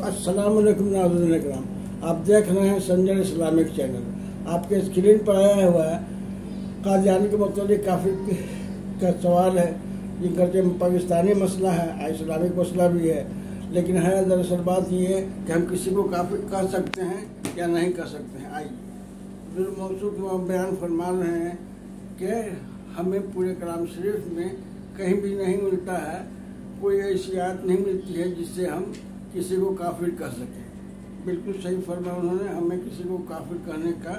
السلام علیکم ناظرین اکرام، آپ دیکھ رہے ہیں سنجر اسلامک چینل۔ آپ کے اسکرین پر آیا ہوا ہے قادیانی کے متعلق کافی کا سوال ہے، یہ گرچہ پاکستانی مسئلہ ہے، اسلامک مسئلہ بھی ہے، لیکن ہے دراصل بات یہ ہے کہ ہم کسی کو کافر کہہ سکتے ہیں یا نہیں کہہ سکتے ہیں۔ آئیے موضوع کو ہم بیان فرما رہے ہیں کہ ہمیں پورے کلام شریف میں کہیں بھی نہیں ملتا ہے، کوئی ایسی آیت نہیں ملتی ہے جس سے ہم کسی کو کافر کہہ سکیں۔ بالکل صحیح فرمایا انہوں نے، ہمیں کسی کو کافر کہنے کا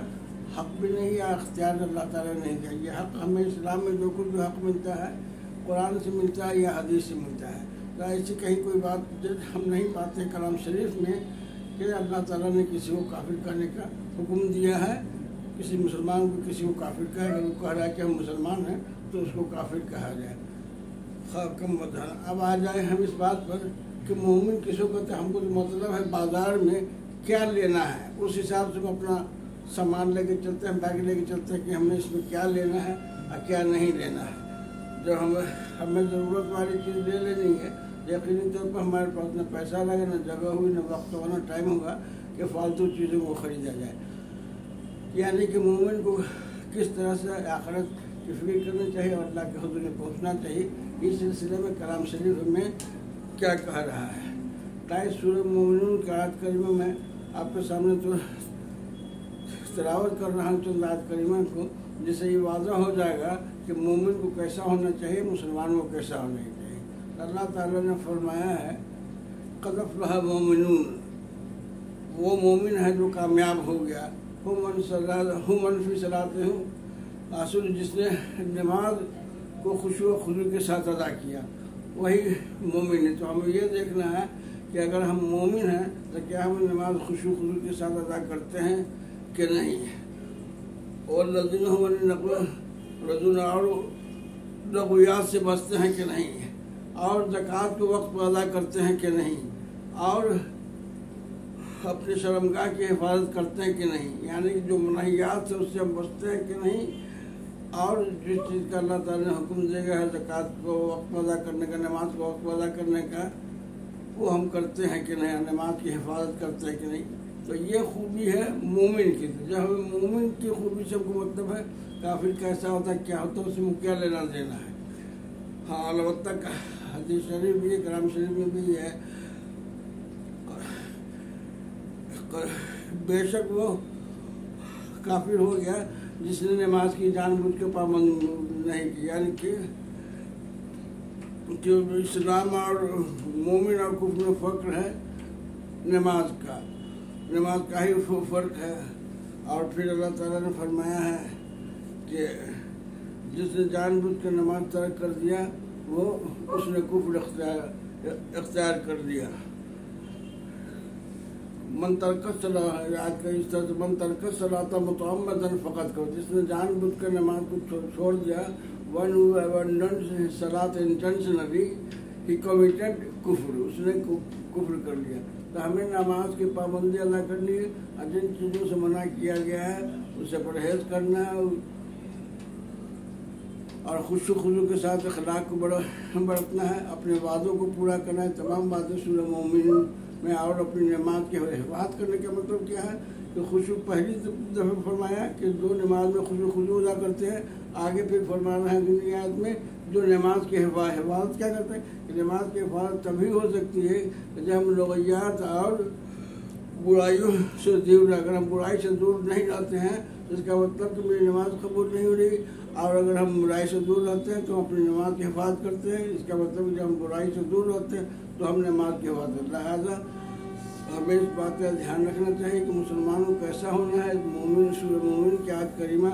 حق بھی نہیں یا اختیار اللہ تعالیٰ نے نہیں دیا۔ یہ حق ہمیں اسلام میں جو کچھ بھی حق ملتا ہے قرآن سے ملتا ہے یا حدیث سے ملتا ہے، تو ایسی کہیں کوئی بات ہم نہیں پاتے کلام شریف میں کہ اللہ تعالیٰ نے کسی کو کافر کہنے کا حکم دیا ہے۔ کسی مسلمان کو کسی کو کافر کہے، اگر وہ کہہ رہا ہے کہ ہم مسلمان ہیں تو اس کو کافر کہا جائے۔ کم بدھانا اب آ جائے ہم اس بات پر کہ مومن کس کو کہتے ہیں۔ ہم کو جو مطلب ہے بازار میں کیا لینا ہے اس حساب سے ہم اپنا سامان لے کے چلتے ہیں، بیگ لے کے چلتے ہیں کہ ہمیں اس میں کیا لینا ہے اور کیا نہیں لینا ہے۔ جو ہمیں ضرورت والی چیز لے لینی ہے، یقینی طور پر ہمارے پاس نہ پیسہ لگے، نہ جگہ ہوئی، نہ وقت ہوگا، نہ ٹائم ہوگا کہ فالتو چیزوں کو خریدا جائے۔ یعنی کہ مومن کو کس طرح سے آخرت کی فکر کرنی چاہیے اور اللہ کے حضور میں پہنچنا چاہیے، اس سلسلے میں کلام شریف میں کیا کہہ رہا ہے۔ تائیں سورہ مومنون کی آیت کریمہ میں آپ کے سامنے تو تلاوت کر رہا ہوں چند آیت کریمہ کو، جس سے یہ واضح ہو جائے گا کہ مومن کو کیسا ہونا چاہیے، مسلمانوں کو کیسا ہونا چاہیے۔ اللہ تعالیٰ نے فرمایا ہے قد افلح المؤمنون، وہ مومن ہے جو کامیاب ہو گیا، ہم من فی صلاتہم، اصل جس نے نماز کو خشوع و خضوع کے ساتھ ادا کیا وہی مومن ہے۔ تو ہمیں یہ دیکھنا ہے کہ اگر ہم مومن ہیں تو کیا ہم نماز خشوع و خضوع کے ساتھ ادا کرتے ہیں کہ نہیں، اور لغویات سے بچتے ہیں کہ نہیں، اور زکوٰۃ کو وقت پر ادا کرتے ہیں کہ نہیں، اور اپنی شرمگاہ کی حفاظت کرتے ہیں کہ نہیں، یعنی کہ جو منہیات سے اس سے ہم بچتے ہیں کہ نہیں، اور جس چیز کا اللہ تعالیٰ نے حکم دے گا ہے زکوٰۃ کو وقت پر ادا کرنے کا، نماز کو وقت پر ادا کرنے کا، وہ ہم کرتے ہیں کہ نہیں، نماز کی حفاظت کرتے ہیں کہ نہیں۔ تو یہ خوبی ہے مومن کی۔ جب ہمیں مومن کی خوبی سے کو مطلب ہے کافر کیسا ہوتا ہے، کیا ہوتا ہے، اس میں کیا لینا دینا ہے۔ ہاں البتہ حدیث شریف بھی ہے، کلام شریف میں بھی ہے، بے شک وہ کافر ہو گیا جس نے نماز کی جان بوجھ کے پابند نہیں کی۔ یعنی کہ جو اسلام اور مومن اور کفر میں فرق ہے نماز کا ہی فرق ہے۔ اور پھر اللہ تعالیٰ نے فرمایا ہے کہ جس نے جان بوجھ کے نماز ترک کر دیا وہ اس نے کفر اختیار کر دیا۔ من ترک الصلاۃ، آج کا اس طرح سے من ترک الصلاۃ متعمدا فقط کرو، جس نے جان بوجھ کر نماز کو چھوڑ دیا، when whoever learns salat intentionally he committed کفر، اس نے کفر کر لیا۔ تو ہمیں نماز کی پابندی ادا کرنی ہے اور جن چیزوں سے منع کیا گیا ہے اس سے پرہیز کرنا ہے، اور خشوع و خضوع کے ساتھ اخلاق کو برتنا ہے، اپنے وعدوں کو پورا کرنا ہے، تمام باتیں سورہ مومن میں، اور اپنی نماز کی حفاظت کرنے کا مطلب کیا ہے کہ خشوع پہلی دفعہ فرمایا کہ جو نماز میں خشوع خضوع ادا کرتے ہیں، آگے پھر فرمانا ہے دنیا آیت میں جو نماز کی حفاظت کیا کرتے ہیں کہ نماز کی حفاظت تبھی ہو سکتی ہے کہ جب ہم لغویات اور برائیوں سے دور، اگر ہم برائی سے دور نہیں رہتے ہیں تو اس کا مطلب کہ میری نماز قبول نہیں ہو رہی، اور اگر ہم برائی سے دور رہتے ہیں تو ہم اپنی نماز کی حفاظت کرتے ہیں، اس کا مطلب کہ جب ہم برائی سے دور رہتے ہیں تو ہم نماز کی حفاظت۔ لہٰذا ہمیں اس بات کا دھیان رکھنا چاہیے کہ مسلمانوں کو ایسا ہونا ہے مومن سورہ مومن کی آیت کریمہ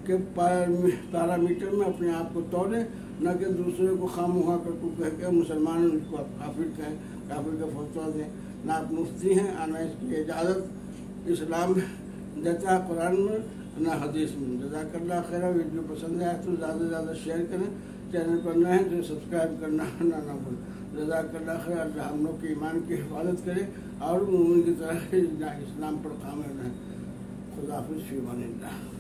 کے پیرامیٹر میں اپنے آپ کو تولے، نہ کہ دوسرے کو خواہ کر کو کہہ کے مسلمان ان کو کافر کہیں، کافر کا فتویٰ دیں۔ نہ آپ مفتی ہیں اور نہ اس کی اجازت اسلام دیتا ہے قرآن میں نہ حدیث میں۔ جزاک اللہ خیر۔ ویڈیو پسند ہے تو زیادہ سے زیادہ شیئر کریں، چینل پر نہ ہے تو سبسکرائب کرنا نہ بھولیں۔ جزاک اللہ خیر۔ اللہ ہم لوگ کے ایمان کی حفاظت کرے اور مومن کی طرح اسلام پر قائم رہیں۔ خدا حافظ، فی امان اللہ۔